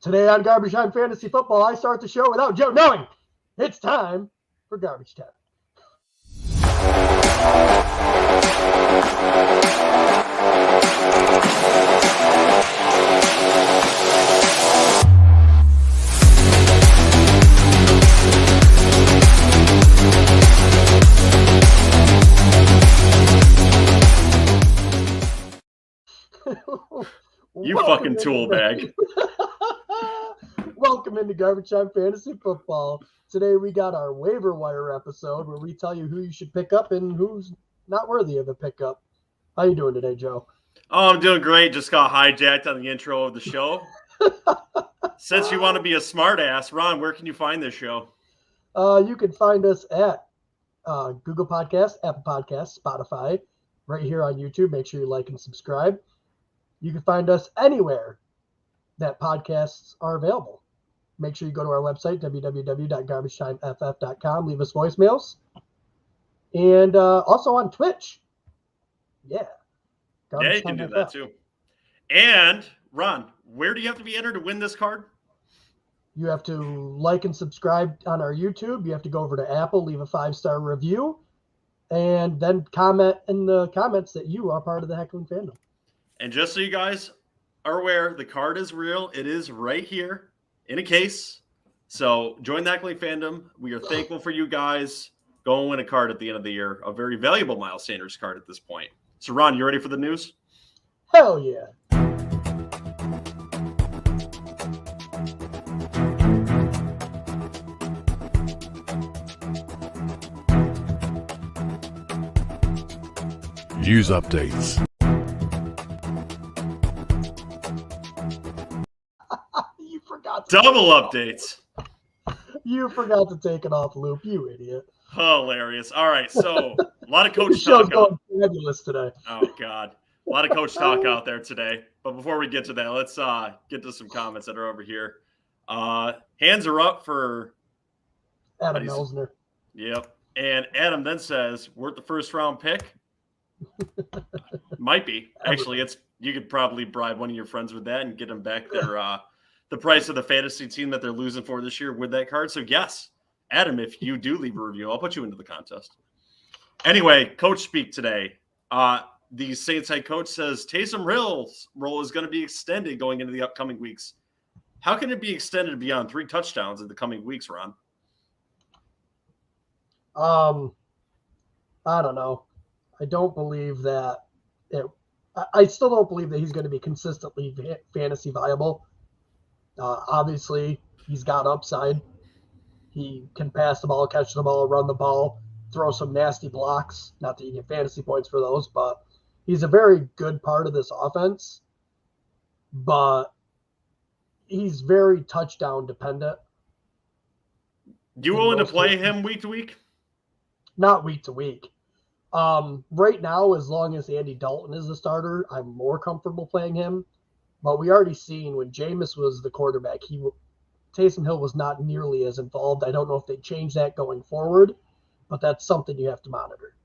Today on Garbage Time Fantasy Football, I start the show without Joe knowing it's time for Garbage Time. You fucking tool bag. Welcome into Garbage Time Fantasy Football. Today we got our Waiver Wire episode where we tell you who you should pick up and who's not worthy of a pickup. How you doing today, Joe? Oh, I'm doing great. Just got hijacked on the intro of the show. Since you want to be a smart ass, Ron, where can you find this show? You can find us at Google Podcasts, Apple Podcasts, Spotify, right here on YouTube. Make sure you like and subscribe. You can find us anywhere that podcasts are available. Make sure you go to our website, www.garbagetimeff.com. Leave us voicemails. And also on Twitch. Yeah. Yeah, you can do that too. And, Ron, where do you have to be entered to win this card? You have to like and subscribe on our YouTube. You have to go over to Apple, leave a 5-star review, and then comment in the comments that you are part of the Heckling fandom. And just so you guys are aware, the card is real. It is right here in a case. So join the Heckling fandom. We are thankful for you guys. Go and win a card at the end of the year. A very valuable Miles Sanders card at this point. So, Ron, you ready for the news? Hell yeah. News updates. You forgot to Double updates. You forgot to take it off loop, you idiot. Hilarious. All right, so a lot of The coach show's talk. going fabulous today. Oh, God. A lot of coach talk out there today. But before we get to that, let's get to some comments that are over here. Hands are up for Adam Melsner. Yep. And Adam then says, worth the first round pick? Might be. Actually, you could probably bribe one of your friends with that and get them back their the price of the fantasy team that they're losing for this year with that card. So yes, Adam, if you do leave a review, I'll put you into the contest. Anyway, coach speak today. The Saints head coach says Taysom Hill's role is going to be extended going into the upcoming weeks. How can it be extended beyond 3 touchdowns in the coming weeks, Ron? I don't know. I don't believe that I still don't believe that he's going to be consistently fantasy viable. Obviously, he's got upside. He can pass the ball, catch the ball, run the ball, throw some nasty blocks. Not that you get fantasy points for those, but he's a very good part of this offense. But he's very touchdown dependent. You willing to play him week to week? Not week to week. Right now, as long as Andy Dalton is the starter, I'm more comfortable playing him. But we already seen when Jameis was the quarterback, Taysom Hill was not nearly as involved. I don't know if they change that going forward, but that's something you have to monitor.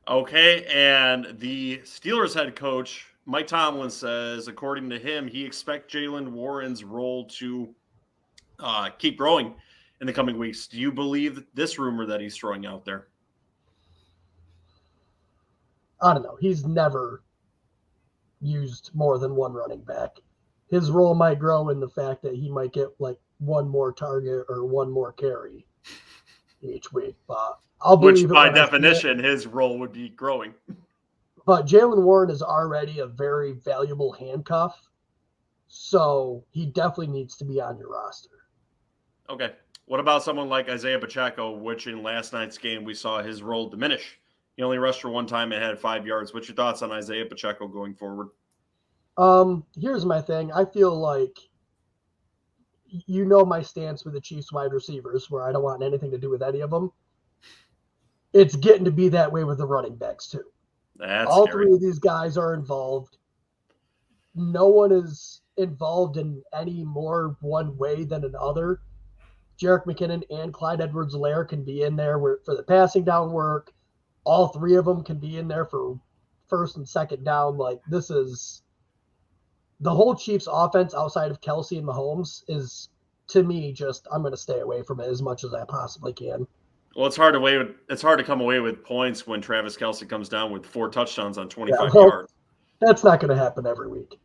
Okay, and the Steelers head coach, Mike Tomlin, says, according to him, he expects Jaylen Warren's role to keep growing in the coming weeks. Do you believe this rumor that he's throwing out there? I don't know. He's never used more than one running back. His role might grow in the fact that he might get like one more target or one more carry each week. But I'll believe which by definition, his role would be growing. But Jaylen Warren is already a very valuable handcuff, so he definitely needs to be on your roster. Okay. What about someone like Isaiah Pacheco, which in last night's game we saw his role diminish? He only rushed for 1 time and had 5 yards. What's your thoughts on Isaiah Pacheco going forward? Here's my thing. I feel like you know my stance with the Chiefs wide receivers, where I don't want anything to do with any of them. It's getting to be that way with the running backs too. That's all scary. 3 of these guys are involved. No one is involved in any more one way than another. Jerick McKinnon and Clyde Edwards-Helaire can be in there for the passing down work. All 3 of them can be in there for first and second down. Like, this is the whole Chiefs offense outside of Kelsey and Mahomes is, to me, just I'm going to stay away from it as much as I possibly can. Well, it's hard to come away with points when Travis Kelce comes down with 4 touchdowns on 25 Yeah, well, yards. That's not going to happen every week.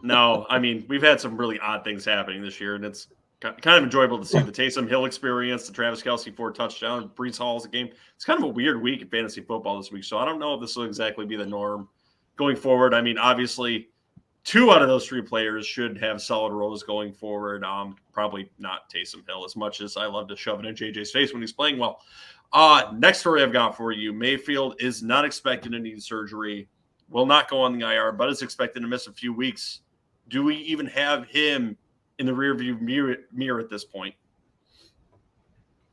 No, I mean, we've had some really odd things happening this year, and it's kind of enjoyable to see the Taysom Hill experience, the Travis Kelce 4 touchdown, Brees Hall's game. It's kind of a weird week in fantasy football this week, so I don't know if this will exactly be the norm going forward. I mean, obviously, 2 out of those 3 players should have solid roles going forward. Probably not Taysom Hill, as much as I love to shove it in JJ's face when he's playing well. Next story I've got for you. Mayfield is not expected to need surgery, will not go on the IR, but is expected to miss a few weeks. Do we even have him in the rearview mirror at this point?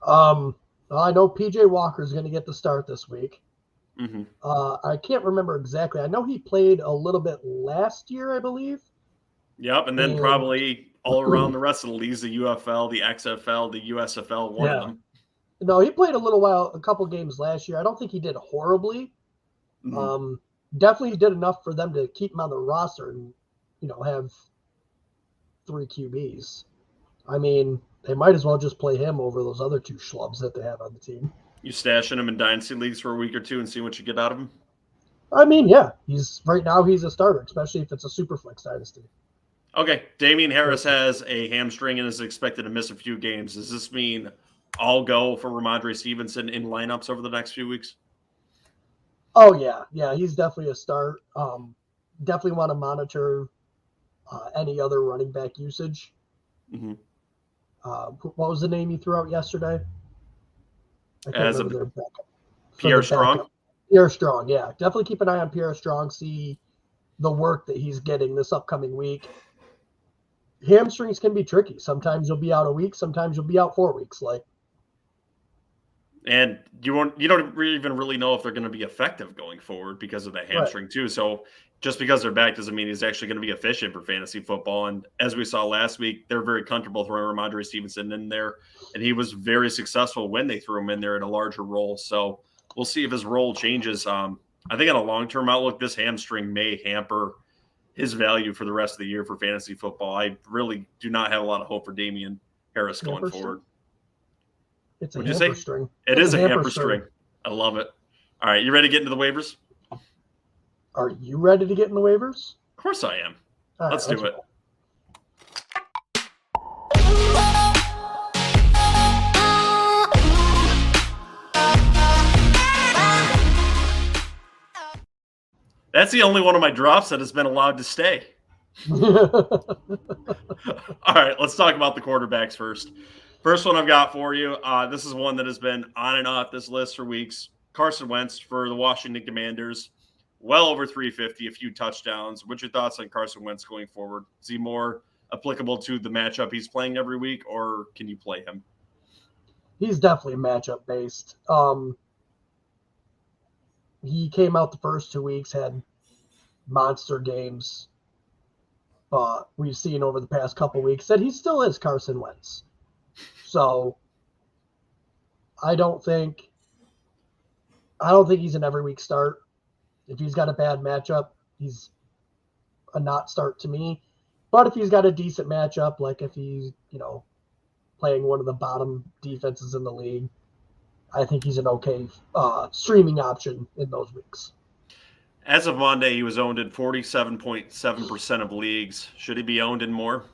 I know PJ Walker is going to get the start this week. Mm-hmm. I can't remember exactly. I know he played a little bit last year, I believe. Yep, and then probably all around the rest of the leagues, the UFL, the XFL, the USFL, one of them. No, he played a couple games last year. I don't think he did horribly. Mm-hmm. Definitely did enough for them to keep him on the roster and, have 3 QBs. I mean, they might as well just play him over those other 2 schlubs that they have on the team. You stashing him in dynasty leagues for a week or 2 and see what you get out of him? I mean, yeah, he's a starter, especially if it's a super flex dynasty. Okay, Damian Harris has a hamstring and is expected to miss a few games. Does this mean I'll go for Ramondre Stevenson in lineups over the next few weeks? Oh yeah, he's definitely a start. Definitely want to monitor any other running back usage. Mm-hmm. What was the name you threw out yesterday? I can't remember their backup. Pierre Strong? Pierre Strong, yeah. Definitely keep an eye on Pierre Strong, see the work that he's getting this upcoming week. Hamstrings can be tricky. Sometimes you'll be out a week, sometimes you'll be out 4 weeks. And you don't even really know if they're going to be effective going forward because of that hamstring too. So just because they're back doesn't mean he's actually going to be efficient for fantasy football. And as we saw last week, they're very comfortable throwing Ramondre Stevenson in there, and he was very successful when they threw him in there in a larger role. So we'll see if his role changes. I think on a long-term outlook, this hamstring may hamper his value for the rest of the year for fantasy football. I really do not have a lot of hope for Damian Harris going forward. It's a hamper string. It is a hamper string. I love it. All right, you ready to get into the waivers? Are you ready to get in the waivers? Of course I am. Let's do it. That's the only one of my drops that has been allowed to stay. All right, let's talk about the quarterbacks first. First one I've got for you. This is one that has been on and off this list for weeks. Carson Wentz for the Washington Commanders. Well over 350, a few touchdowns. What's your thoughts on Carson Wentz going forward? Is he more applicable to the matchup he's playing every week, or can you play him? He's definitely matchup based. He came out the first 2 weeks, had monster games. But we've seen over the past couple weeks that he still is Carson Wentz. So I don't think he's an every week start. If he's got a bad matchup, he's a not start to me. But if he's got a decent matchup, like if he's, playing one of the bottom defenses in the league, I think he's an okay streaming option in those weeks. As of Monday, he was owned in 47.7% of leagues. Should he be owned in more?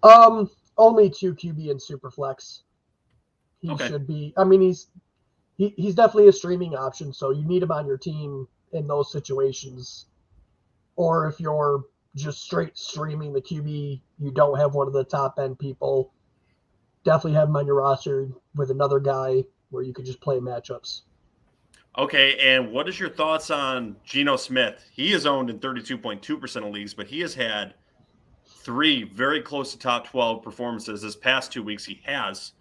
Only 2 QB in Superflex. He should be. I mean, he's definitely a streaming option, so you need him on your team in those situations. Or if you're just straight streaming the QB, you don't have one of the top end people, definitely have him on your roster with another guy where you could just play matchups. Okay, and what is your thoughts on Geno Smith? He is owned in 32.2% of leagues, but he has had 3 very close to top 12 performances this past 2 weeks. He has.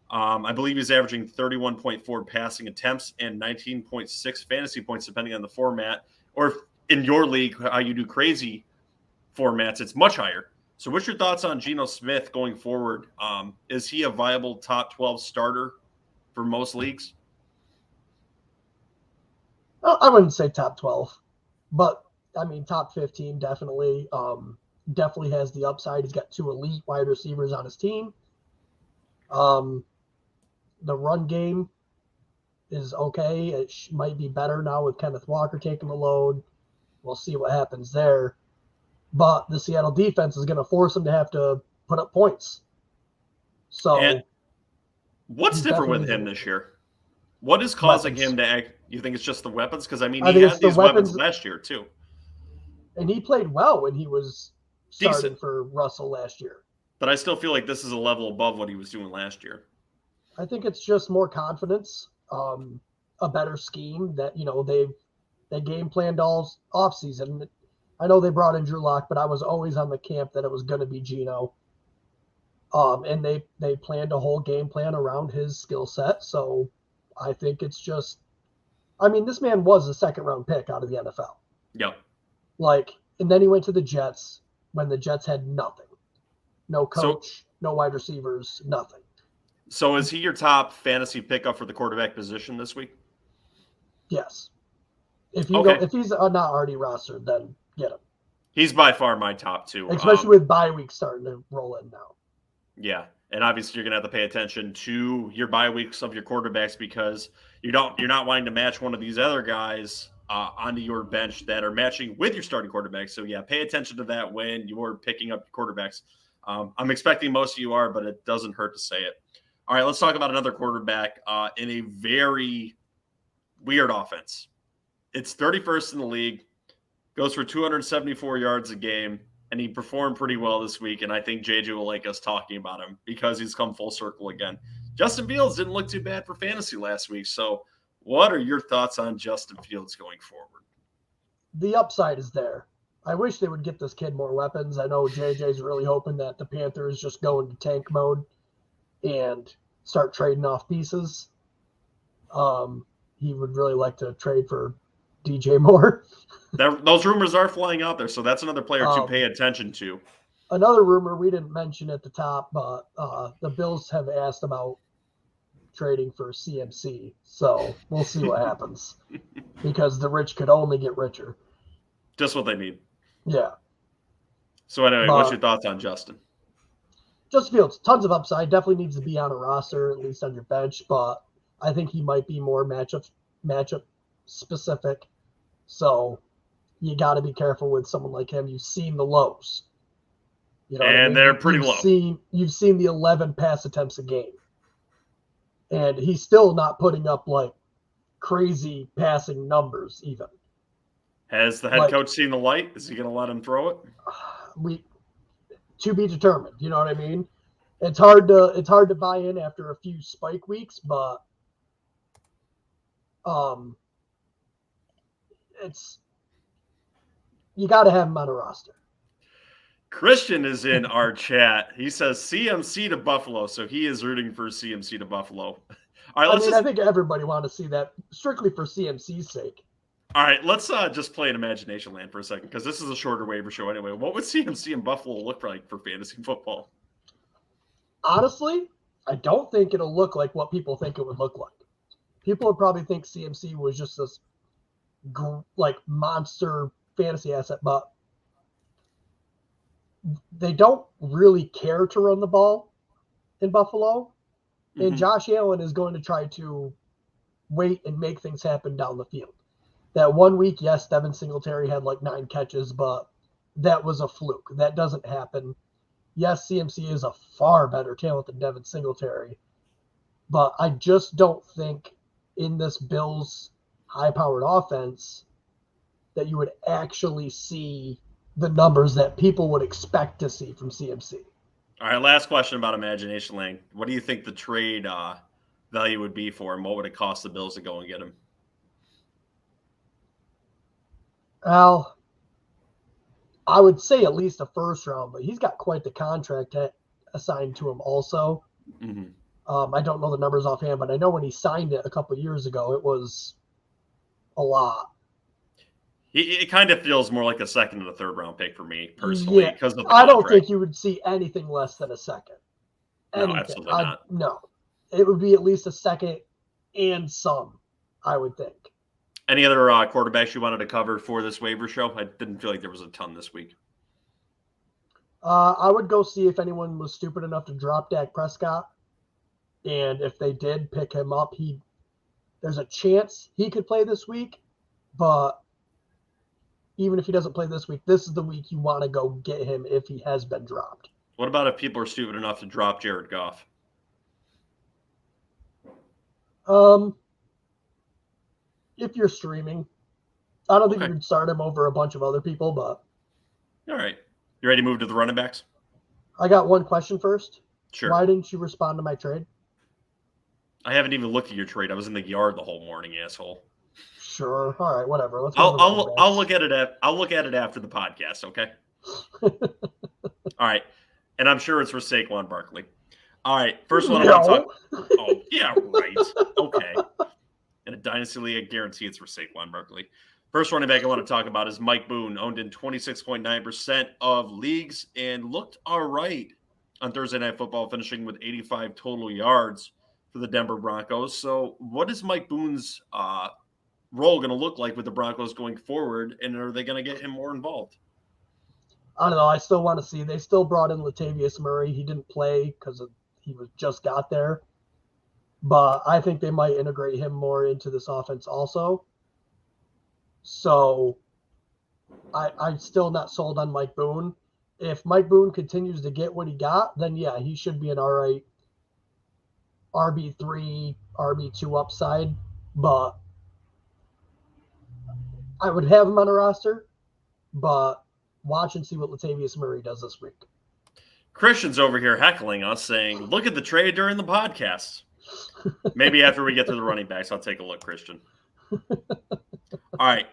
I believe he's averaging 31.4 passing attempts and 19.6 fantasy points, depending on the format. Or if in your league, how you do crazy formats, it's much higher. So what's your thoughts on Geno Smith going forward? Is he a viable top 12 starter for most leagues? I wouldn't say top 12, but I mean, top 15, definitely. Definitely has the upside. He's got 2 elite wide receivers on his team. The run game is okay. It might be better now with Kenneth Walker taking the load. We'll see what happens there. But the Seattle defense is going to force him to have to put up points. So, and what's different with him this year? What is causing him to act? You think it's just the weapons? Because, I mean, he had these weapons last year, too. And he played well when he was starting for Russell last year. But I still feel like this is a level above what he was doing last year. I think it's just more confidence, a better scheme that, they game planned all offseason. I know they brought in Drew Lock, but I was always on the camp that it was going to be Geno. And they planned a whole game plan around his skill set. So I think it's just, I mean, this man was a second-round pick out of the NFL. Yep. And then he went to the Jets when the Jets had nothing. No coach, no wide receivers, nothing. So is he your top fantasy pickup for the quarterback position this week? Yes. If he's not already rostered, then get him. He's by far my top 2. Especially with bye week starting to roll in now. Yeah. And obviously you're going to have to pay attention to your bye weeks of your quarterbacks because you're not wanting to match one of these other guys onto your bench that are matching with your starting quarterback. So, yeah, pay attention to that when you're picking up your quarterbacks. I'm expecting most of you are, but it doesn't hurt to say it. All right, let's talk about another quarterback in a very weird offense. It's 31st in the league, goes for 274 yards a game, and he performed pretty well this week, and I think JJ will like us talking about him because he's come full circle again. Justin Fields didn't look too bad for fantasy last week, so what are your thoughts on Justin Fields going forward? The upside is there. I wish they would get this kid more weapons. I know JJ's really hoping that the Panthers just go into tank mode and start trading off pieces. He would really like to trade for DJ Moore. Those rumors are flying out there, so that's another player to pay attention to. Another rumor we didn't mention at the top, but the Bills have asked about trading for CMC, so we'll see what happens because the rich could only get richer. Just what they need. Yeah. So anyway, what's your thoughts on Justin? Justin Fields, tons of upside. Definitely needs to be on a roster, at least on your bench, but I think he might be more matchup specific. So you got to be careful with someone like him. You've seen the lows. You know and I mean? They're pretty low. You've seen the 11 pass attempts a game. And he's still not putting up like crazy passing numbers even. Has the head coach seen the light? Is he going to let him throw it? To be determined. You know what I mean? It's hard to buy in after a few spike weeks, but you got to have him on a roster. Christian is in our chat. He says CMC to Buffalo, so he is rooting for CMC to Buffalo. All right, I think everybody wants to see that strictly for CMC's sake. All right, let's just play in imagination land for a second because this is a shorter waiver show anyway. What would CMC in Buffalo look like for fantasy football? Honestly, I don't think it'll look like what people think it would look like. People would probably think CMC was just this monster fantasy asset, but they don't really care to run the ball in Buffalo. Mm-hmm. And Josh Allen is going to try to wait and make things happen down the field. That 1 week, yes, Devin Singletary had 9 catches, but that was a fluke. That doesn't happen. Yes, CMC is a far better talent than Devin Singletary, but I just don't think in this Bills high-powered offense that you would actually see the numbers that people would expect to see from CMC. All right, last question about Imagination Lane. What do you think the trade value would be for him? What would it cost the Bills to go and get him? Well, I would say at least a first round, but he's got quite the contract assigned to him also. Mm-hmm. I don't know the numbers offhand, but I know when he signed it a couple of years ago, it was a lot. It kind of feels more like a second and a third round pick for me personally. Yeah, because of the I don't think you would see anything less than a second. No, absolutely not. No, it would be at least a second and some, I would think. Any other quarterbacks you wanted to cover for this waiver show? I didn't feel like there was a ton this week. I would go see if anyone was stupid enough to drop Dak Prescott. And if they did pick him up, there's a chance he could play this week. But even if he doesn't play this week, this is the week you want to go get him if he has been dropped. What about if people are stupid enough to drop Jared Goff? If you're streaming, I don't think you can start him over a bunch of other people, but. All right. You ready to move to the running backs? I got one question first. Sure. Why didn't you respond to my trade? I haven't even looked at your trade. I was in the yard the whole morning, asshole. Sure. All right. Whatever. Let's. I'll look at it. I'll look at it after the podcast. Okay. All right. And I'm sure it's for Saquon Barkley. All right. First one. Oh yeah, right. Okay. In a dynasty league, I guarantee it's for Saquon Barkley. First running back I want to talk about is Mike Boone, owned in 26.9% of leagues and looked all right on Thursday Night Football, finishing with 85 total yards for the Denver Broncos. So what is Mike Boone's role going to look like with the Broncos going forward, and are they going to get him more involved? I don't know. I still want to see. They still brought in Latavius Murray. He didn't play because he just got there. But I think they might integrate him more into this offense also. So I'm still not sold on Mike Boone. If Mike Boone continues to get what he got, then yeah, he should be an all right RB3, RB2 upside. But I would have him on a roster, but watch and see what Latavius Murray does this week. Christian's over here heckling us, saying, look at the trade during the podcast. Maybe after we get to the running backs, I'll take a look, Christian. All right,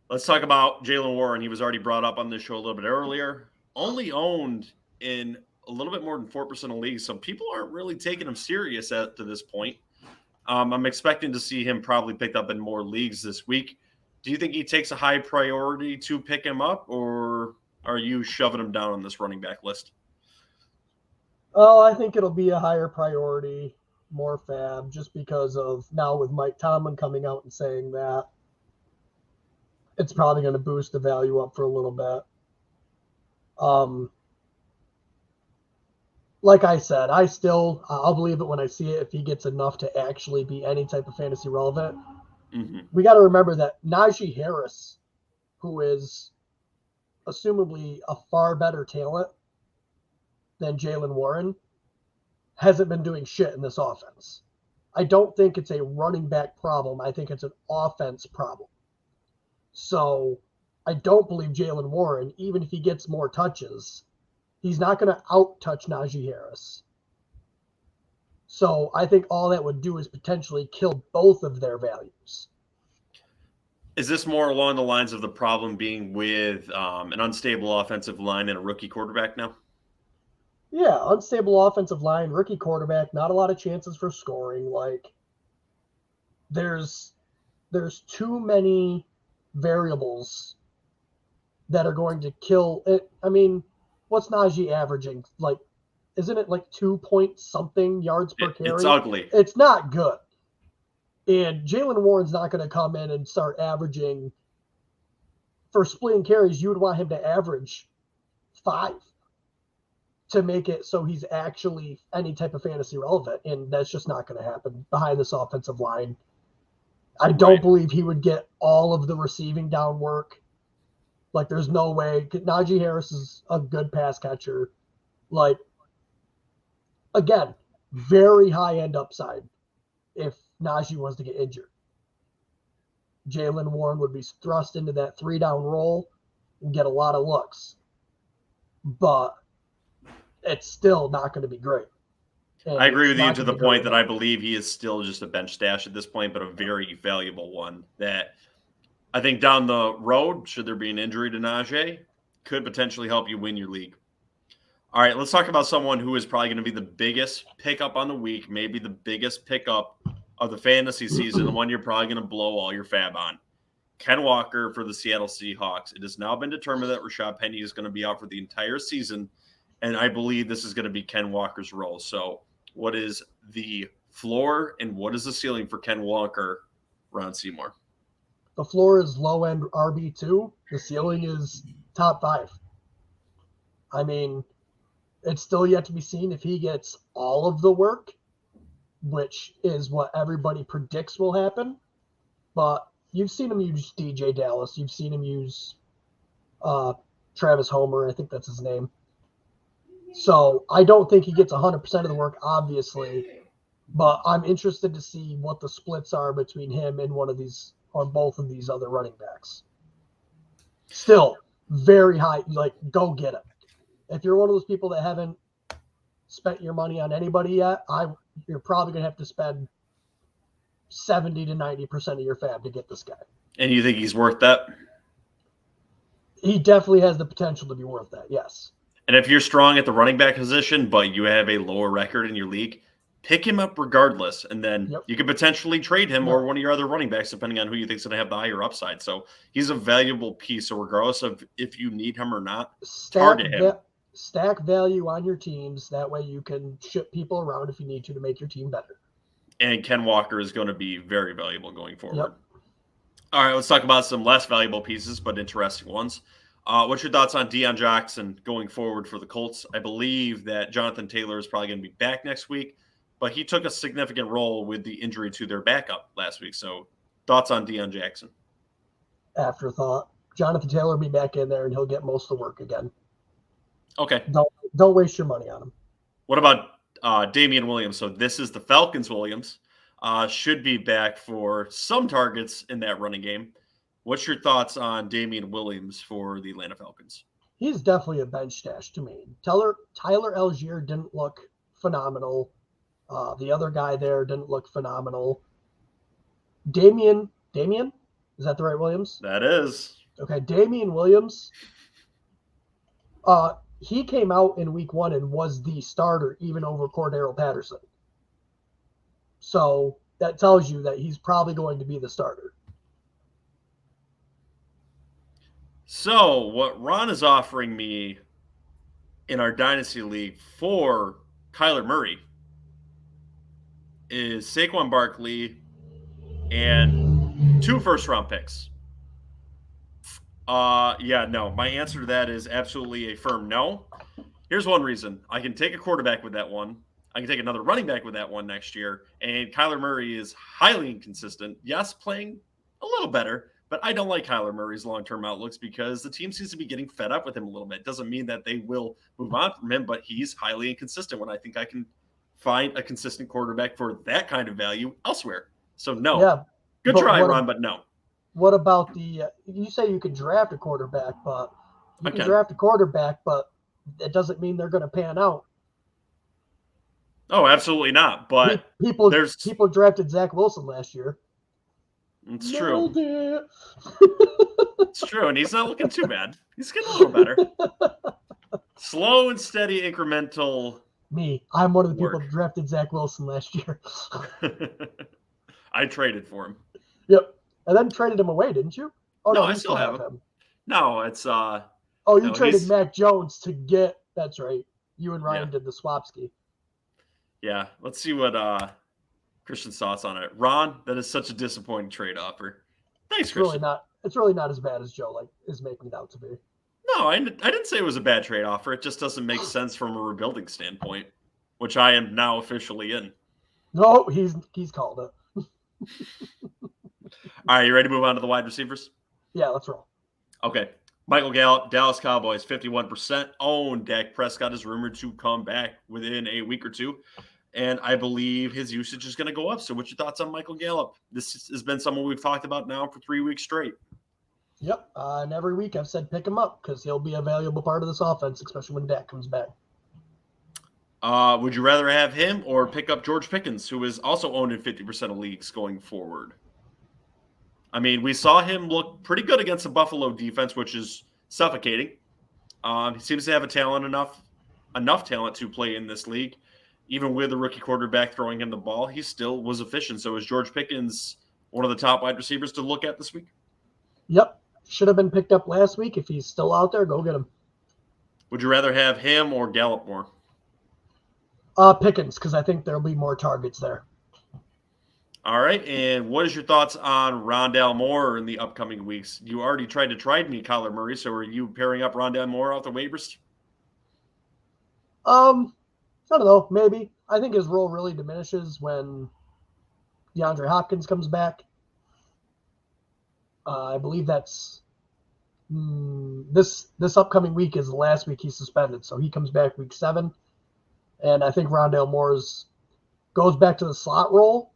let's talk about Jaylen Warren. He was already brought up on this show a little bit earlier. Only owned in a little bit more than 4% of leagues, so people aren't really taking him serious to this point. I'm expecting to see him probably picked up in more leagues this week. Do you think he takes a high priority to pick him up, or are you shoving him down on this running back list? Oh, I think it'll be a higher priority, more fab, just because of now with Mike Tomlin coming out and saying that it's probably going to boost the value up for a little bit. Like I said, I'll believe it when I see it if he gets enough to actually be any type of fantasy relevant. Mm-hmm. We got to remember that Najee Harris, who is assumably a far better talent than Jaylen Warren, hasn't been doing shit in this offense. I don't think it's a running back problem. I think it's an offense problem. So I don't believe Jaylen Warren, even if he gets more touches, he's not going to out-touch Najee Harris. So I think all that would do is potentially kill both of their values. Is this more along the lines of the problem being with an unstable offensive line and a rookie quarterback now? Yeah, unstable offensive line, rookie quarterback, not a lot of chances for scoring. Like, there's too many variables that are going to kill it. I mean, what's Najee averaging? Like, isn't it like 2-point-something yards per carry? It's ugly. It's not good. And Jaylen Warren's not going to come in and start averaging. For splitting carries, you would want him to average 5 to make it so he's actually any type of fantasy relevant. And that's just not going to happen behind this offensive line. I don't believe he would get all of the receiving down work. Like, there's no way. Najee Harris is a good pass catcher. Like, again, very high-end upside if Najee was to get injured. Jaylen Warren would be thrust into that 3-down role and get a lot of looks. But it's still not going to be great. And I agree with you to the point that I believe he is still just a bench stash at this point, but a very valuable one that I think down the road, should there be an injury to Najee, could potentially help you win your league. All right, let's talk about someone who is probably going to be the biggest pickup on the week, maybe the biggest pickup of the fantasy season, the one you're probably going to blow all your fab on. Ken Walker for the Seattle Seahawks. It has now been determined that Rashad Penny is going to be out for the entire season, and I believe this is going to be Ken Walker's role. So what is the floor and what is the ceiling for Ken Walker, Ron Seymour? the floor is low-end RB2. The ceiling is top 5. I mean, it's still yet to be seen if he gets all of the work, which is what everybody predicts will happen. But you've seen him use DJ Dallas. You've seen him use Travis Homer. I think that's his name. So I don't think he gets 100% of the work, obviously. But I'm interested to see what the splits are between him and one of these or both of these other running backs. Still, very high. Like, go get it. If you're one of those people that haven't spent your money on anybody yet, you're probably going to have to spend 70 to 90% of your fab to get this guy. And you think he's worth that? He definitely has the potential to be worth that, yes. And if you're strong at the running back position, but you have a lower record in your league, pick him up regardless. And then you could potentially trade him or one of your other running backs, depending on who you think is going to have the higher upside. So he's a valuable piece. So regardless of if you need him or not, target him. Stack value on your teams. That way you can ship people around if you need to make your team better. And Ken Walker is going to be very valuable going forward. Yep. All right, let's talk about some less valuable pieces, but interesting ones. What's your thoughts on Deion Jackson going forward for the Colts? I believe that Jonathan Taylor is probably going to be back next week, but he took a significant role with the injury to their backup last week. So thoughts on Deion Jackson? Afterthought. Jonathan Taylor will be back in there, and he'll get most of the work again. Okay. Don't waste your money on him. What about Damian Williams? So this is the Falcons Williams. Should be back for some targets in that running game. What's your thoughts on Damian Williams for the Atlanta Falcons? He's definitely a bench stash to me. Tyler Algier didn't look phenomenal. The other guy there didn't look phenomenal. Damian, is that the right Williams? That is. Okay, Damian Williams. He came out in week 1 and was the starter even over Cordero Patterson. So that tells you that he's probably going to be the starter. So what Ron is offering me in our Dynasty League for Kyler Murray is Saquon Barkley and 2 first-round picks. No. My answer to that is absolutely a firm no. Here's one reason. I can take a quarterback with that one. I can take another running back with that one next year. And Kyler Murray is highly inconsistent. Yes, playing a little better, but I don't like Kyler Murray's long-term outlooks because the team seems to be getting fed up with him a little bit. Doesn't mean that they will move on from him, but he's highly inconsistent when I think I can find a consistent quarterback for that kind of value elsewhere. So no. Yeah, good try, Ron, but no. What about you say you can draft a quarterback, but you can draft a quarterback, but it doesn't mean they're going to pan out. Oh, absolutely not. But people drafted Zach Wilson last year. It's true. It's true, and he's not looking too bad. He's getting a little better. Slow and steady incremental. I'm one of the people that drafted Zach Wilson last year. I traded for him. Yep. And then traded him away, didn't you? Oh, no, I still have him. No, it's you traded Mac Jones to get. That's right. You and Ryan did the swapski. Yeah. Let's see what Christian's thoughts on it. Ron, that is such a disappointing trade offer. Thanks, Christian. It's really not as bad as Joe is making it out to be. No, I didn't say it was a bad trade offer. It just doesn't make sense from a rebuilding standpoint, which I am now officially in. No, he's called it. All right, you ready to move on to the wide receivers? Yeah, let's roll. Okay. Michael Gallup, Dallas Cowboys, 51% owned. Dak Prescott is rumored to come back within a week or two, and I believe his usage is going to go up. So what's your thoughts on Michael Gallup? This has been someone we've talked about now for 3 weeks straight. Yep, and every week I've said pick him up because he'll be a valuable part of this offense, especially when Dak comes back. Would you rather have him or pick up George Pickens, who is also owned in 50% of leagues going forward? I mean, we saw him look pretty good against the Buffalo defense, which is suffocating. He seems to have enough talent to play in this league. Even with the rookie quarterback throwing him the ball, he still was efficient. So is George Pickens one of the top wide receivers to look at this week? Yep. Should have been picked up last week. If he's still out there, go get him. Would you rather have him or Gallup more? Pickens, because I think there'll be more targets there. All right. And what is your thoughts on Rondale Moore in the upcoming weeks? You already tried to trade me Kyler Murray, so are you pairing up Rondale Moore off the waivers? I don't know. Maybe. I think his role really diminishes when DeAndre Hopkins comes back. I believe that's this upcoming week is the last week he's suspended, so he comes back week 7, and I think Rondale Moore's goes back to the slot role.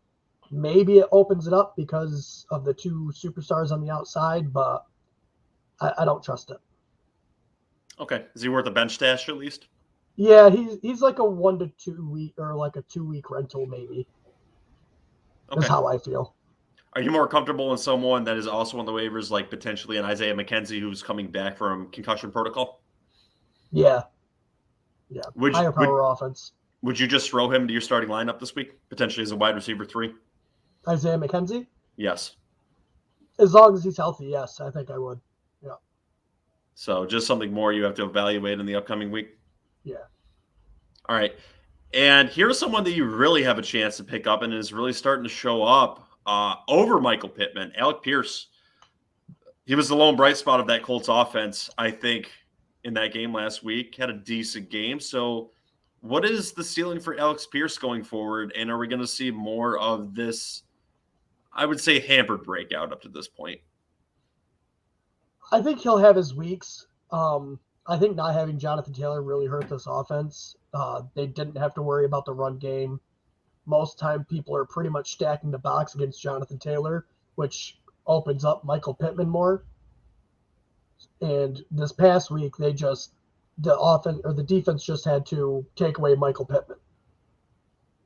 Maybe it opens it up because of the 2 superstars on the outside, but I don't trust it. Okay. Is he worth a bench stash at least? Yeah, he's like a 1 to 2 week or like a 2-week rental maybe. Okay. Is how I feel. Are you more comfortable in someone that is also on the waivers, like potentially an Isaiah McKenzie who's coming back from concussion protocol? Yeah. Higher power offense. Would you just throw him to your starting lineup this week, potentially as a wide receiver 3? Isaiah McKenzie? Yes. As long as he's healthy, yes, I think I would. Yeah. So just something more you have to evaluate in the upcoming week? Yeah. All right. And here's someone that you really have a chance to pick up and is really starting to show up over Michael Pittman, Alec Pierce. He was the lone bright spot of that Colts offense, I think, in that game last week. Had a decent game. So what is the ceiling for Alec Pierce going forward? And are we going to see more of this, I would say, hampered breakout up to this point? I think he'll have his weeks. I think not having Jonathan Taylor really hurt this offense. They didn't have to worry about the run game. Most time people are pretty much stacking the box against Jonathan Taylor, which opens up Michael Pittman more. And this past week, the defense just had to take away Michael Pittman.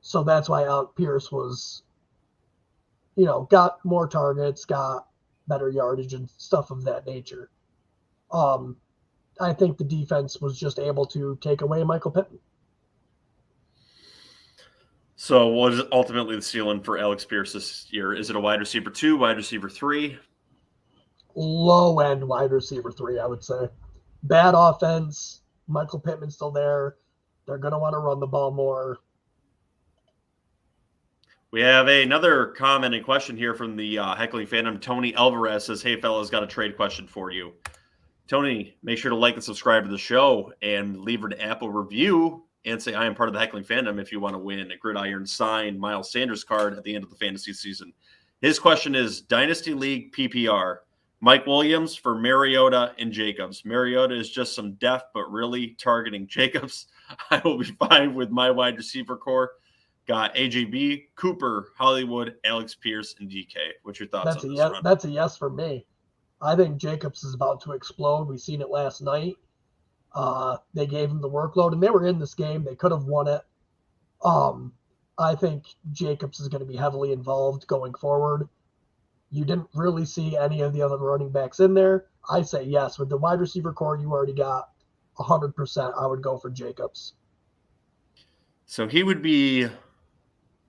So that's why Alec Pierce was, got more targets, got better yardage and stuff of that nature. I think the defense was just able to take away Michael Pittman. So what is ultimately the ceiling for Alec Pierce this year? Is it a wide receiver 2, wide receiver 3? Low end wide receiver 3, I would say. Bad offense. Michael Pittman's still there. They're going to want to run the ball more. We have another comment and question here from the heckling fandom. Tony Alvarez says, "Hey, fellas, got a trade question for you." Tony, make sure to like and subscribe to the show and leave an Apple review and say, "I am part of the heckling fandom," if you want to win a Gridiron signed Miles Sanders card at the end of the fantasy season. His question is, Dynasty League PPR, Mike Williams for Mariota and Jacobs. Mariota is just some depth, but really targeting Jacobs. I will be fine with my wide receiver core. Got AJB, Cooper, Hollywood, Alec Pierce, and DK. What's your thoughts on this, Ron? That's a yes for me. I think Jacobs is about to explode. We seen it last night. They gave him the workload, and they were in this game. They could have won it. I think Jacobs is going to be heavily involved going forward. You didn't really see any of the other running backs in there. I say yes. With the wide receiver core you already got 100%, I would go for Jacobs. So he would be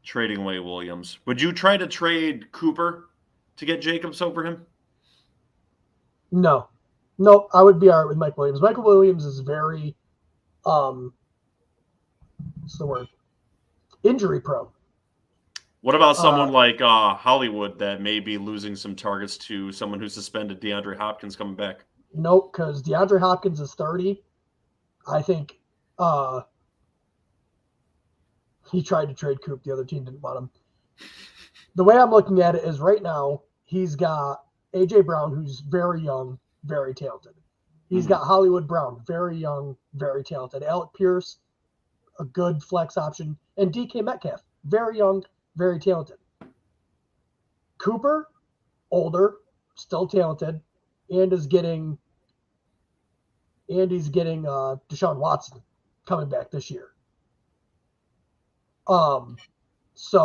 trading away Williams. Would you try to trade Cooper to get Jacobs over him? No, I would be all right with Mike Williams. Michael Williams is very, what's the word? Injury prone. What about someone like Hollywood that may be losing some targets to someone who suspended DeAndre Hopkins coming back? Nope, because DeAndre Hopkins is 30. I think he tried to trade Coop. The other team didn't want him. The way I'm looking at it is right now he's got A.J. Brown, who's very young, very talented. He's got Hollywood Brown, very young, very talented. Alec Pierce, a good flex option. And DK Metcalf, very young, very talented. Cooper, older, still talented, and he's getting Deshaun Watson coming back this year. So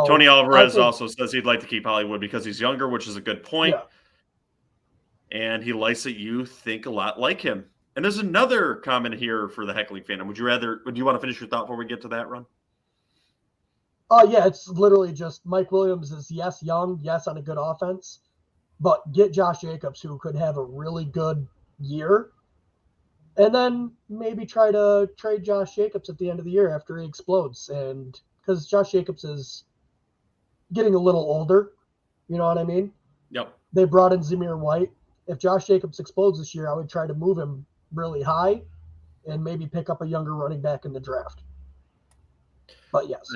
Tony Alvarez also says he'd like to keep Hollywood because he's younger, which is a good point. Yeah. And he likes that you think a lot like him. And there's another comment here for the heckling fandom. Would you want to finish your thought before we get to that, Ron? Yeah, it's literally just Mike Williams is yes, young, yes, on a good offense, but get Josh Jacobs, who could have a really good year, and then maybe try to trade Josh Jacobs at the end of the year after he explodes. And because Josh Jacobs is getting a little older. You know what I mean? Yep. They brought in Zamir White. If Josh Jacobs explodes this year, I would try to move him really high and maybe pick up a younger running back in the draft. But yes.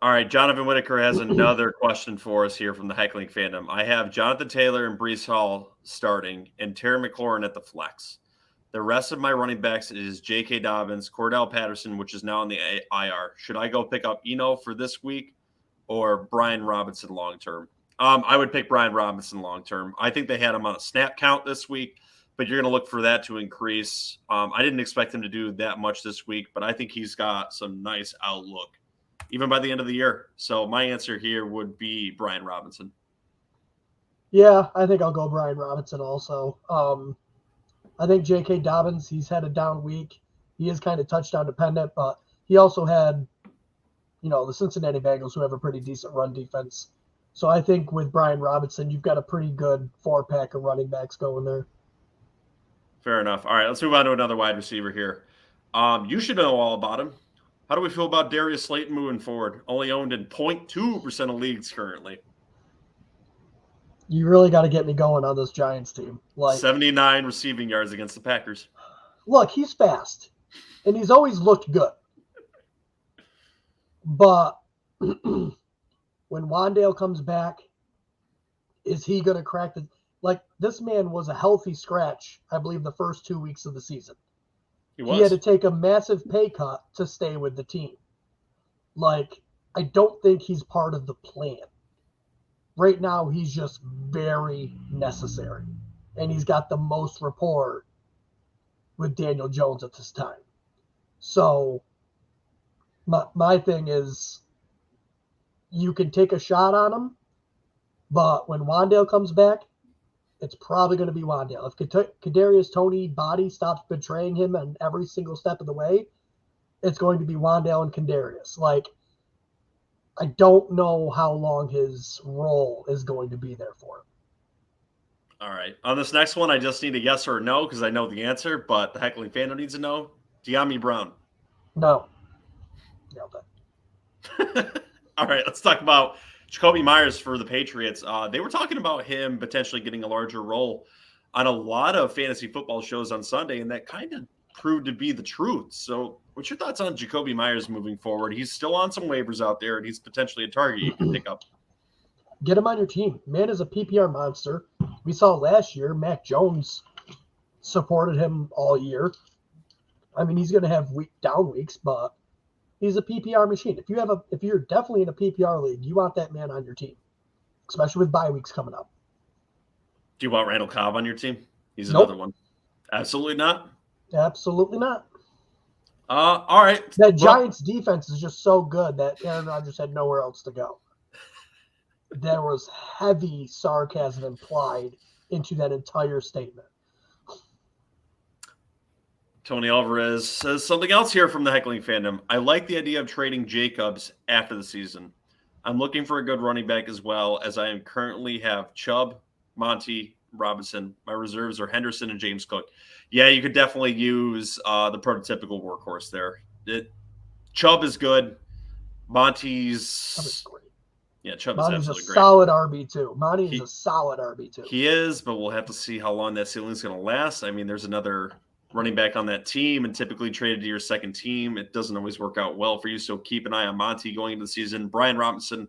All right, Jonathan Whitaker has another question for us here from the Heckling fandom. I have Jonathan Taylor and Breece Hall starting and Terry McLaurin at the flex. The rest of my running backs is J.K. Dobbins, Cordell Patterson, which is now on the IR. Should I go pick up Eno for this week or Brian Robinson long term? I would pick Brian Robinson long term. I think they had him on a snap count this week, but you're going to look for that to increase. I didn't expect him to do that much this week, but I think he's got some nice outlook even by the end of the year. So my answer here would be Brian Robinson. Yeah, I think I'll go Brian Robinson also. I think J.K. Dobbins, he's had a down week. He is kind of touchdown dependent, but he also had, the Cincinnati Bengals, who have a pretty decent run defense. So I think with Brian Robinson, you've got a pretty good 4-pack of running backs going there. Fair enough. All right, let's move on to another wide receiver here. You should know all about him. How do we feel about Darius Slayton moving forward? Only owned in 0.2% of leagues currently. You really got to get me going on this Giants team. 79 receiving yards against the Packers. Look, he's fast, and he's always looked good. But when Wan'Dale comes back, is he going to crack the – this man was a healthy scratch, I believe, the first 2 weeks of the season. He had to take a massive pay cut to stay with the team. I don't think he's part of the plan. Right now, he's just very necessary. And he's got the most rapport with Daniel Jones at this time. So, my thing is, you can take a shot on him, but when Wan'Dale comes back, it's probably going to be Wan'Dale. If Kadarius Toney body stops betraying him on every single step of the way, it's going to be Wan'Dale and Kadarius. I don't know how long his role is going to be there for him. All right. On this next one, I just need a yes or a no because I know the answer, but the Heckling fandom needs to know. De'Ami Brown. No. All right. Let's talk about Jacoby Myers for the Patriots. They were talking about him potentially getting a larger role on a lot of fantasy football shows on Sunday, and that kind of proved to be the truth. So what's your thoughts on Jacoby Myers moving forward? He's still on some waivers out there, and he's potentially a target you can pick up. Get him on your team. Man is a PPR monster. We saw last year, Mac Jones supported him all year. I mean, he's going to have down weeks, but he's a PPR machine. If you're definitely in a PPR league, you want that man on your team, especially with bye weeks coming up. Do you want Randall Cobb on your team? He's another one. Absolutely not. Absolutely not. All right. That Giants defense is just so good that Aaron Rodgers had nowhere else to go. There was heavy sarcasm implied into that entire statement. Tony Alvarez says something else here from the Heckling fandom. I like the idea of trading Jacobs after the season. I'm looking for a good running back as well, as I currently have Chubb, Monty, Robinson. My reserves are Henderson and James Cook. Yeah, you could definitely use the prototypical workhorse there. Chubb is good. Monty's great. Yeah, Chubb Monty's is absolutely great. Solid RB2. Monty is a solid RB2. He is, but we'll have to see how long that ceiling is going to last. I mean, there's another running back on that team, and typically traded to your second team, it doesn't always work out well for you. So keep an eye on Monty going into the season. Brian Robinson,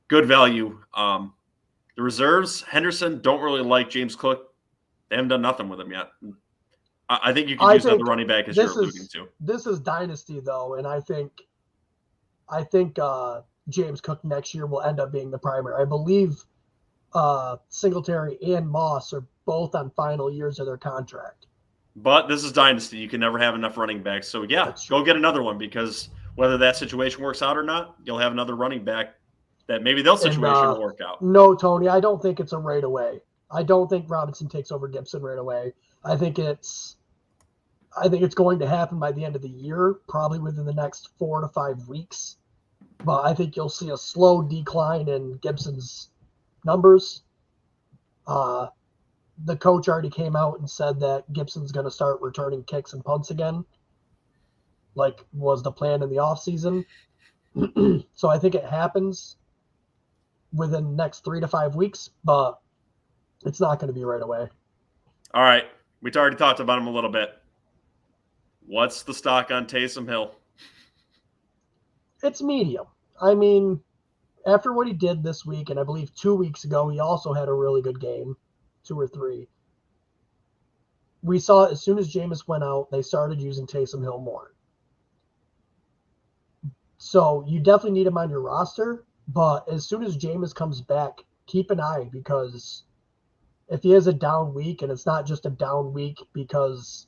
good value. The reserves, Henderson, don't really like James Cook. They haven't done nothing with him yet. I think you can use another running back as you're alluding to. This is dynasty though, and I think James Cook next year will end up being the primary. I believe Singletary and Moss are both on final years of their contract. But this is dynasty. You can never have enough running backs. So, yeah, go get another one, because whether that situation works out or not, you'll have another running back that maybe their situation will work out. No, Tony, I don't think it's a right away. I don't think Robinson takes over Gibson right away. I think it's going to happen by the end of the year, probably within the next 4 to 5 weeks. But I think you'll see a slow decline in Gibson's numbers. The coach already came out and said that Gibson's going to start returning kicks and punts again, like was the plan in the offseason. So I think it happens within the next 3 to 5 weeks, but it's not going to be right away. All right. We already talked about him a little bit. What's the stock on Taysom Hill? It's medium. I mean, after what he did this week, and I believe 2 weeks ago, he also had a really good game, 2 or 3. We saw as soon as Jameis went out, they started using Taysom Hill more. So you definitely need him on your roster, but as soon as Jameis comes back, keep an eye, because if he has a down week, and it's not just a down week because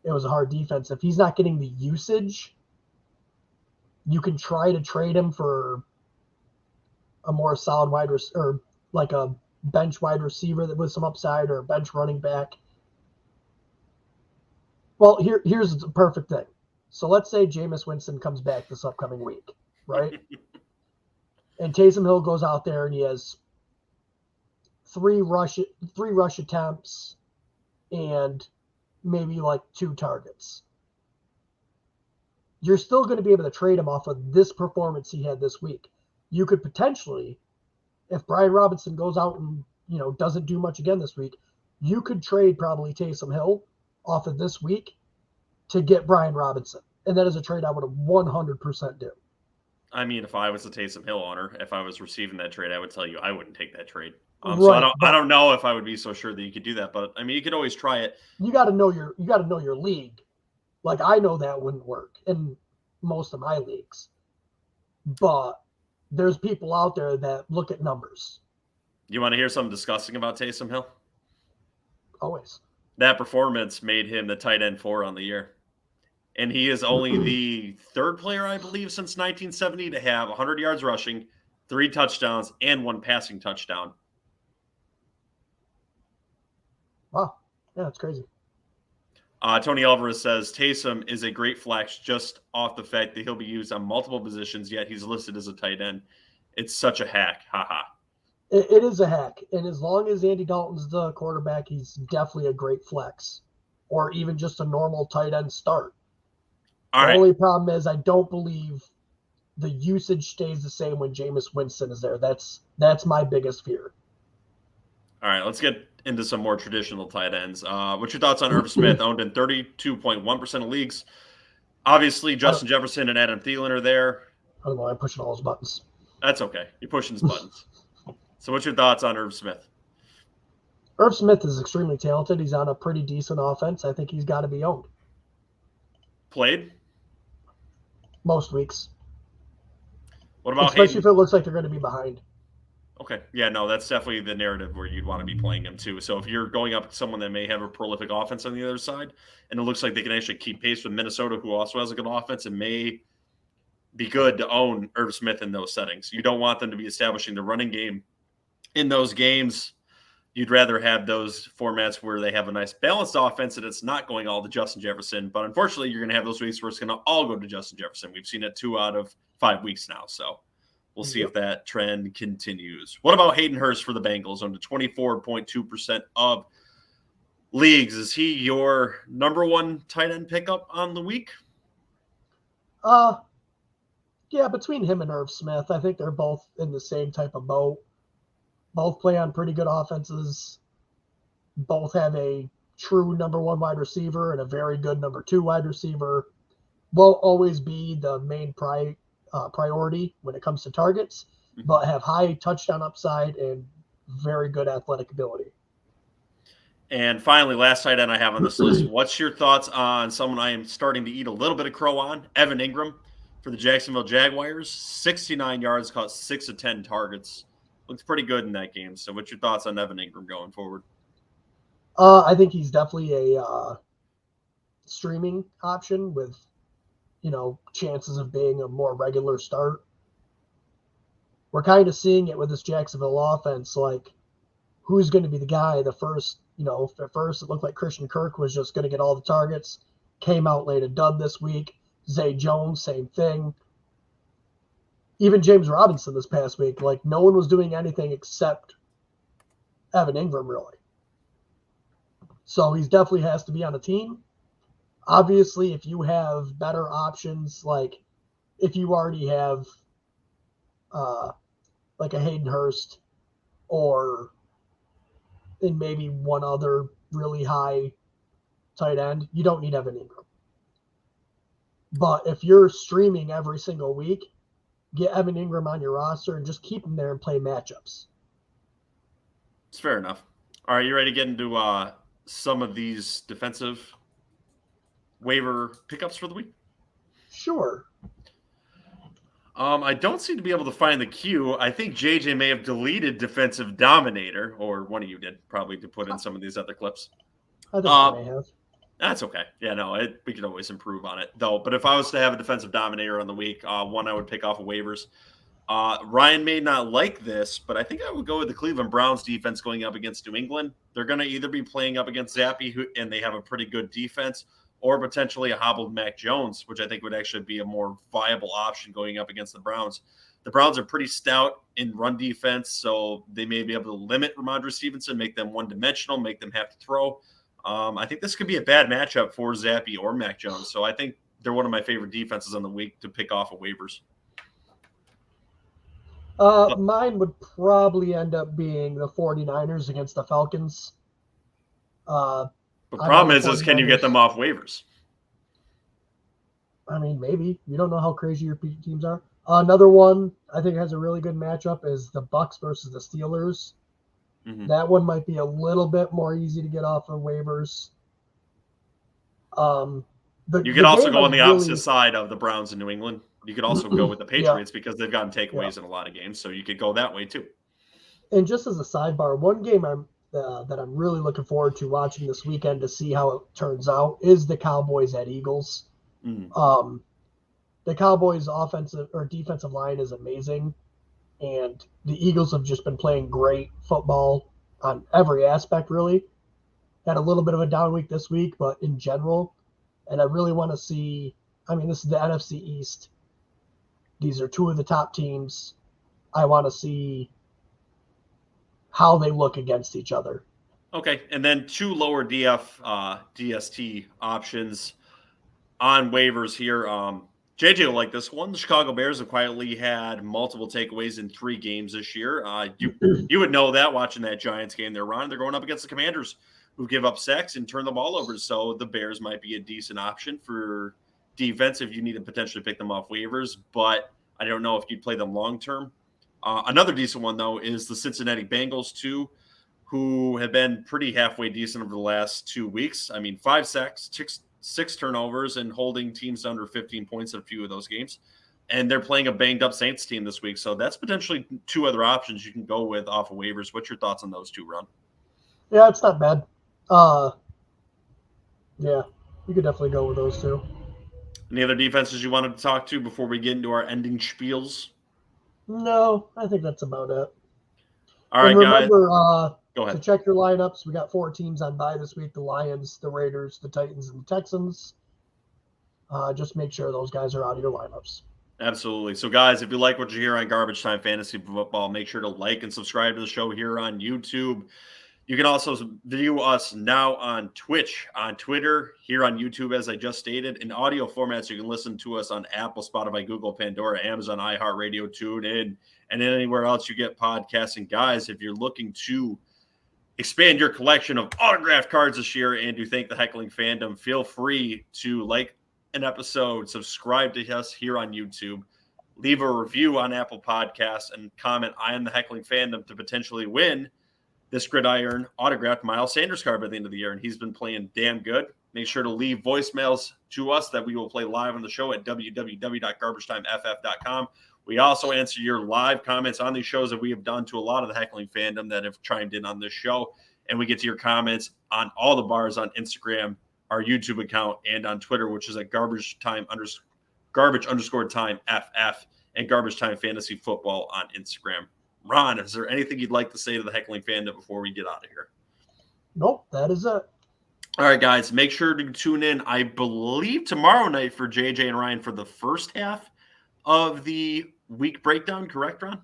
it was a hard defense, if he's not getting the usage, you can try to trade him for a more solid wide receiver, or like a bench wide receiver that with some upside, or a bench running back. Well, here's the perfect thing. So let's say Jameis Winston comes back this upcoming week, right? And Taysom Hill goes out there and he has three rush attempts and maybe like 2 targets. You're still going to be able to trade him off of this performance he had this week. You could potentially, if Brian Robinson goes out and doesn't do much again this week, you could trade probably Taysom Hill off of this week to get Brian Robinson. And that is a trade I would 100% do. I mean, if I was a Taysom Hill owner, if I was receiving that trade, I would tell you I wouldn't take that trade. Right, so I don't know if I would be so sure that you could do that, but I mean, you could always try it. You got to know your league. Like, I know that wouldn't work in most of my leagues, but there's people out there that look at numbers. You want to hear something disgusting about Taysom Hill? Always. That performance made him the tight end 4 on the year. And he is only the 3rd player, I believe, since 1970 to have 100 yards rushing, 3 touchdowns, and 1 passing touchdown. Wow. Yeah, that's crazy. Tony Alvarez says Taysom is a great flex just off the fact that he'll be used on multiple positions, yet he's listed as a tight end. It's such a hack. Haha. It is a hack. And as long as Andy Dalton's the quarterback, he's definitely a great flex, or even just a normal tight end start. The only problem is I don't believe the usage stays the same when Jameis Winston is there. That's my biggest fear. All right, let's get into some more traditional tight ends. What's your thoughts on Irv Smith, owned in 32.1% of leagues? Obviously, Justin Jefferson and Adam Thielen are there. I don't know. I'm pushing all those buttons. That's okay. You're pushing his buttons. So what's your thoughts on Irv Smith? Irv Smith is extremely talented. He's on a pretty decent offense. I think he's got to be owned. Played? Most weeks. What about especially Hayden? If it looks like they're going to be behind? Okay. Yeah, no, that's definitely the narrative where you'd want to be playing him too. So if you're going up to someone that may have a prolific offense on the other side, and it looks like they can actually keep pace with Minnesota, who also has a good offense, it may be good to own Irv Smith in those settings. You don't want them to be establishing the running game in those games. You'd rather have those formats where they have a nice balanced offense and it's not going all to Justin Jefferson. But unfortunately, you're going to have those weeks where it's going to all go to Justin Jefferson. We've seen it 2 out of 5 weeks now. So we'll see if that trend continues. What about Hayden Hurst for the Bengals on the 24.2% of leagues? Is he your number 1 tight end pickup on the week? Yeah, between him and Irv Smith, I think they're both in the same type of boat. Both play on pretty good offenses. Both have a true number 1 wide receiver and a very good number 2 wide receiver. Will always be the main priority when it comes to targets, but have high touchdown upside and very good athletic ability. And finally, last tight end I have on this list. What's your thoughts on someone I am starting to eat a little bit of crow on, Evan Ingram for the Jacksonville Jaguars? 69 yards, caught 6 of 10 targets. Looks pretty good in that game. So what's your thoughts on Evan Ingram going forward? I think he's definitely a streaming option with, chances of being a more regular start. We're kind of seeing it with this Jacksonville offense, like who's going to be the guy. At first it looked like Christian Kirk was just going to get all the targets. Came out late a dud this week. Zay Jones, same thing. Even James Robinson this past week, like no one was doing anything except Evan Ingram, really. So he definitely has to be on a team. Obviously, if you have better options, like if you already have like a Hayden Hurst or in maybe one other really high tight end, you don't need Evan Ingram. But if you're streaming every single week, get Evan Ingram on your roster and just keep him there and play matchups. It's fair enough. All right, you ready to get into some of these defensive waiver pickups for the week? Sure. I don't seem to be able to find the queue. I think JJ may have deleted Defensive Dominator, or one of you did, probably, to put in some of these other clips. I think I may have. That's okay. Yeah, no, we could always improve on it, though. But if I was to have a Defensive Dominator on the week, one I would pick off of waivers. Ryan may not like this, but I think I would go with the Cleveland Browns defense going up against New England. They're going to either be playing up against Zappe, and they have a pretty good defense, or potentially a hobbled Mac Jones, which I think would actually be a more viable option going up against the Browns. The Browns are pretty stout in run defense, so they may be able to limit Ramondre Stevenson, make them one-dimensional, make them have to throw. I think this could be a bad matchup for Zappe or Mac Jones, so I think they're one of my favorite defenses on the week to pick off of waivers. Mine would probably end up being the 49ers against the Falcons. The problem is can you get them off waivers? I mean, maybe. You don't know how crazy your teams are. Another one I think has a really good matchup is the Bucks versus the Steelers. Mm-hmm. That one might be a little bit more easy to get off of waivers. You could also go on the opposite side of the Browns in New England. You could also go with the Patriots because they've gotten takeaways in a lot of games, so you could go that way too. And just as a sidebar, one game that I'm really looking forward to watching this weekend to see how it turns out is the Cowboys at Eagles. Mm. The Cowboys' offensive or defensive line is amazing, and the Eagles have just been playing great football on every aspect, really. Had a little bit of a down week this week, but in general, and I really want to see, I mean, this is the NFC East. These are two of the top teams. I want to see how they look against each other. Okay, and then two lower DST options on waivers here. JJ will like this one. The Chicago Bears have quietly had multiple takeaways in 3 games this year. You would know that watching that Giants game they're running. They're going up against the Commanders, who give up sacks and turn the ball over. So the Bears might be a decent option for defense if you need to potentially pick them off waivers, but I don't know if you'd play them long term. Another decent one, though, is the Cincinnati Bengals, too, who have been pretty halfway decent over the last 2 weeks. I mean, 5 sacks, 6 turnovers, and holding teams under 15 points in a few of those games. And they're playing a banged-up Saints team this week, so that's potentially 2 other options you can go with off of waivers. What's your thoughts on those 2, Ron? Yeah, it's not bad. Yeah, you could definitely go with those 2. Any other defenses you wanted to talk to before we get into our ending spiels? No, I think that's about it. All right, remember, guys. Go ahead. To check your lineups, we got 4 teams on bye this week: the Lions, the Raiders, the Titans, and the Texans. Just make sure those guys are out of your lineups. Absolutely. So, guys, if you like what you hear on Garbage Time Fantasy Football, make sure to like and subscribe to the show here on YouTube. You can also view us now on Twitch, on Twitter, here on YouTube, as I just stated. In audio formats, you can listen to us on Apple, Spotify, Google, Pandora, Amazon, Iheartradio, Tunein, and anywhere else you get podcasting. Guys, if you're looking to expand your collection of autographed cards this year and to thank the Heckling Fandom, feel free to like an episode, subscribe to us here on YouTube, leave a review on Apple Podcasts, and comment, "I am the Heckling Fandom," to potentially win this Gridiron autographed Miles Sanders card by the end of the year, and he's been playing damn good. Make sure to leave voicemails to us that we will play live on the show at www.garbagetimeff.com. We also answer your live comments on these shows that we have done to a lot of the Heckling Fandom that have chimed in on this show, and we get to your comments on all the bars on Instagram, our YouTube account, and on Twitter, which is at garbage_time FF, and Garbage Time Fantasy Football on Instagram. Ron, is there anything you'd like to say to the Heckling Fandom before we get out of here? Nope, that is it. All right, guys, make sure to tune in, I believe, tomorrow night for JJ and Ryan for the first half of the week breakdown. Correct, Ron?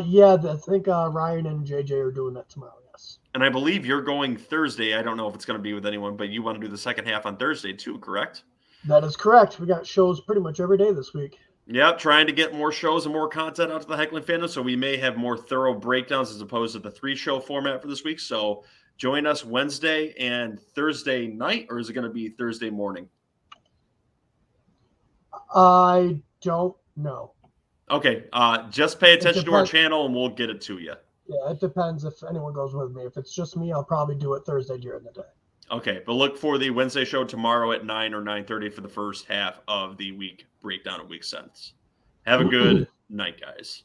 Yeah, I think Ryan and JJ are doing that tomorrow, yes. And I believe you're going Thursday. I don't know if it's going to be with anyone, but you want to do the second half on Thursday too, correct? That is correct. We got shows pretty much every day this week. Yep, trying to get more shows and more content out to the Heckling fandom, so we may have more thorough breakdowns as opposed to the 3-show format for this week. So join us Wednesday and Thursday night, or is it going to be Thursday morning? I don't know. Okay, just pay attention to our channel and we'll get it to you. Yeah, it depends if anyone goes with me. If it's just me, I'll probably do it Thursday during the day. Okay, but look for the Wednesday show tomorrow at 9 or 9:30 for the first half of the week breakdown of week 7. Have a good night, guys.